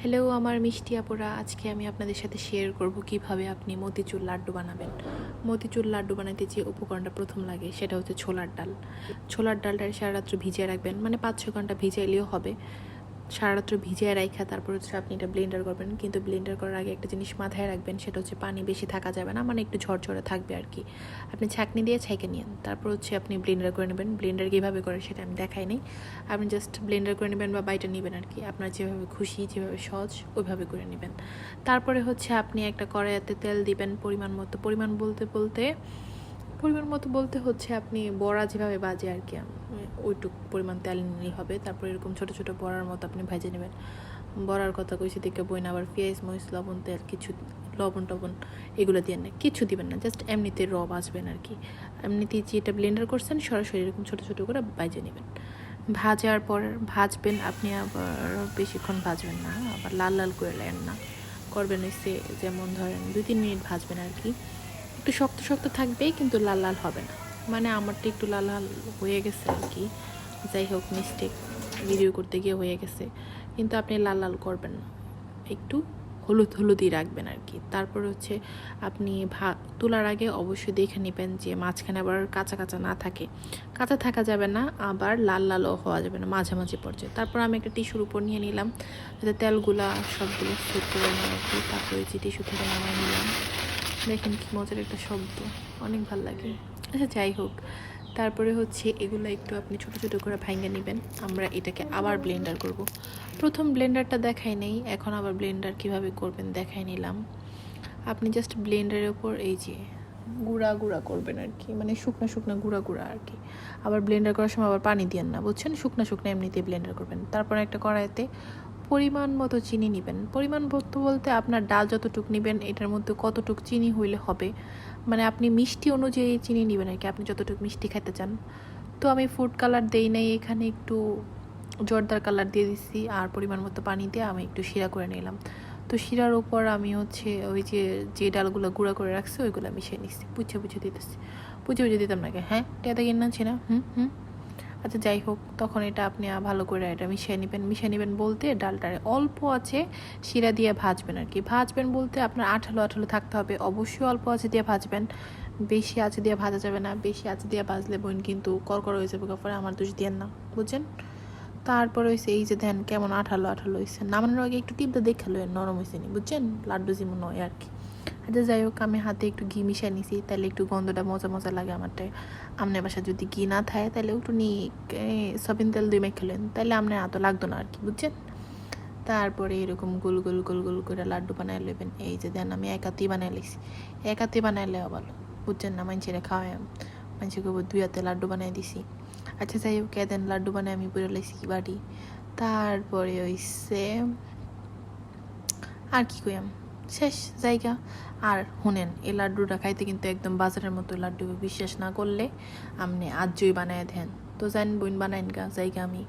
Hello আমার মিষ্টি আপুরা, আজকে আমি আপনাদের সাথে শেয়ার করব কিভাবে আপনি মতিচুর লাড্ডু বানাবেন। মতিচুর লাড্ডু বানাতে যে উপকরণটা প্রথম লাগে সেটা হচ্ছে ছোলার ডাল। ছোলার ডালটা সারা রাত্র ভিজিয়ে রাখবেন, মানে 5-6 ঘন্টা ভিজাইলেও হবে। সারা রাত্র ভিজিয়ে রাখা তারপর হচ্ছে আপনি এটা ব্লেন্ডার করবেন, কিন্তু ব্লেন্ডার করার আগে একটা জিনিস মাথায় রাখবেন, সেটা হচ্ছে পানি বেশি থাকা যাবে না, মানে একটু ঝরঝরে থাকবে আর কি। আপনি ছাঁকনি দিয়ে ছাইকে নিন, তারপর হচ্ছে আপনি ব্লেন্ডার করে নেবেন। ব্লেন্ডার কীভাবে করে সেটা আমি দেখাই নেই, আপনি জাস্ট ব্লেন্ডার করে নেবেন বা বাইটা নেবেন আর কি, আপনার যেভাবে খুশি যেভাবে সহজ ওইভাবে করে নেবেন। তারপরে হচ্ছে আপনি একটা কড়াইতে তেল দিবেন পরিমাণ মতো। পরিমাণ মতো বলতে হচ্ছে আপনি বড়া যেভাবে বাজে আর কি, ওইটুক পরিমাণ তেল নিলেই হবে। তারপর এরকম ছোটো ছোটো বড়ার মতো আপনি ভেজে নেবেন। বড়ার কথা কইছি দেখে বই না, আবার পেঁয়াজ মরিচ লবণ তেল কিছু লবণ টবণ এগুলো দিয়ে না, কিছু দিবেন না, জাস্ট এমনিতে বাজবেন আর কি। এমনিতেই যেটা ব্লেন্ডার করছেন সরাসরি এরকম ছোটো ছোটো করে ভেজে নেবেন। ভাজার পর ভাজবেন আপনি, আবার বেশিক্ষণ ভাজবেন না, আবার লাল লাল করে নেন না, করবেন হচ্ছে যেমন ধরেন 2-3 মিনিট ভাজবেন আর কি। একটু শক্ত শক্ত থাকবে কিন্তু লাল লাল হবে না, মানে আমারটা একটু লাল লাল হয়ে গেছে আর কি, যাই হোক মিস্টেক, ভিডিও করতে গিয়ে হয়ে গেছে। কিন্তু আপনি লাল লাল করবেন না, একটু হলুদ হলুদই রাখবেন আর কি। তারপর হচ্ছে আপনি তোলার আগে অবশ্যই দেখে নেবেন যে মাঝখানে আবার কাঁচা কাঁচা না থাকে, কাঁচা থাকা যাবে না, আবার লাল লালও হওয়া যাবে না, মাঝামাঝি পর্যায়ে। তারপর আমি একটা টিস্যুর উপর নিয়ে নিলাম যাতে তেলগুলা সবগুলো সেট করে নিই আর কি। তারপরে যে টিস্যু থেকে নামাই নিলাম, দেখেন কি মজার একটা শব্দ, অনেক ভালো লাগে। আচ্ছা যাই হোক, তারপরে হচ্ছে এগুলো একটু আপনি ছোটো ছোটো করে ভাঙে নেবেন। আমরা এটাকে আবার ব্লেন্ডার করব। প্রথম ব্লেন্ডারটা দেখাই নেই, এখন আবার ব্লেন্ডার কিভাবে করবেন দেখাই নিলাম। আপনি জাস্ট ব্লেন্ডারের ওপর এই যে গুঁড়া গুঁড়া করবেন আর কি, মানে শুকনো শুকনো গুঁড়া গুঁড়া আর কি। আবার ব্লেন্ডার করার সময় আবার পানি দিয়েন না, বুঝছেন, শুকনো শুকনো এমনিতেই ব্লেন্ডার করবেন। তারপর একটা কড়াইতে পরিমাণ মতো চিনি নেবেন। পরিমাণ মতো বলতে আপনার ডাল যতটুক নেবেন এটার মধ্যে কতটুক চিনি হইলে হবে, মানে আপনি মিষ্টি অনুযায়ী চিনি নেবেন আর কি, আপনি যতটুকু মিষ্টি খেতে চান। তো আমি ফুড কালার দেই নাই, এখানে একটু জর্দার কালার দিয়ে দিচ্ছি, আর পরিমাণ মতো পানি দিয়ে আমি একটু শিরা করে নিলাম। তো শিরার উপর আমি হচ্ছে ওই যে ডালগুলো গুঁড়া করে রাখছি ওইগুলো মিশিয়ে নিচ্ছি, পুছে দিতেছি। পুছে দিতাম নাকি, হ্যাঁ টেয়াতে কিনাচ্ছি না। আচ্ছা যাই হোক, তখন এটা আপনি ভালো করে এটা মিশিয়ে নেবেন বলতে ডালটা অল্প আছে শিরা দিয়ে ভাজবেন আর কি। ভাজবেন বলতে আপনার আঠালো আঠালো থাকতে হবে, অবশ্যই অল্প আছে দিয়ে ভাজবেন, বেশি আছে দিয়ে ভাজা যাবে না। বেশি আছে দিয়ে ভাজলে বোন কিন্তু করকর হয়ে যাবে, পরে আমার দোষ দিয়ে না, বুঝছেন। তারপরে হয়েছে এই যে ধ্যান কেমন আঠালো আঠালো হয়েছে, নামানোর আগে একটু টিপটা দেখে লো নরম হয়েছে নি, বুঝছেন, লাড্ডু যেমন নয় আর কি। আচ্ছা যাই হোক, আমি হাতে একটু ঘি মিশিয়ে নিছি, তাহলে একটু গন্ধটা মজা মজা লাগে আমারটায়। আপনার বাসায় যদি ঘি না থাকে তাহলে একটু নিয়ে সবিন তেল দিয়ে মেখে খেলেন, তাহলে আপনার এত লাগতো না আর কি, বুঝছেন। তারপরে এরকম গোল গোল গোল গোল করে লাড্ডু বানায় নেবেন। এই যে দেন আমি একাতেই বানাই লিছি, একাতে বানাইলে ভালো, বুঝছেন না, মানুষের খাওয়াই, মানুষকে 2 হাতে লাড্ডু বানাই দিছি। আচ্ছা যাই হোক, দেন লাড্ডু বানায় আমি পুরো লাইছি বাড়ি। তারপরে হইছে আর কি কইম, শেষ জায়গা। আর শুনেন, এই লাড্ডুটা খাইতে কিন্তু একদম বাজারের মতো লাড্ডু, বিশ্বাস না করলে আপনি আজই বানায় দেন। তো জান বোন বানাইন গা জায়গা আমি।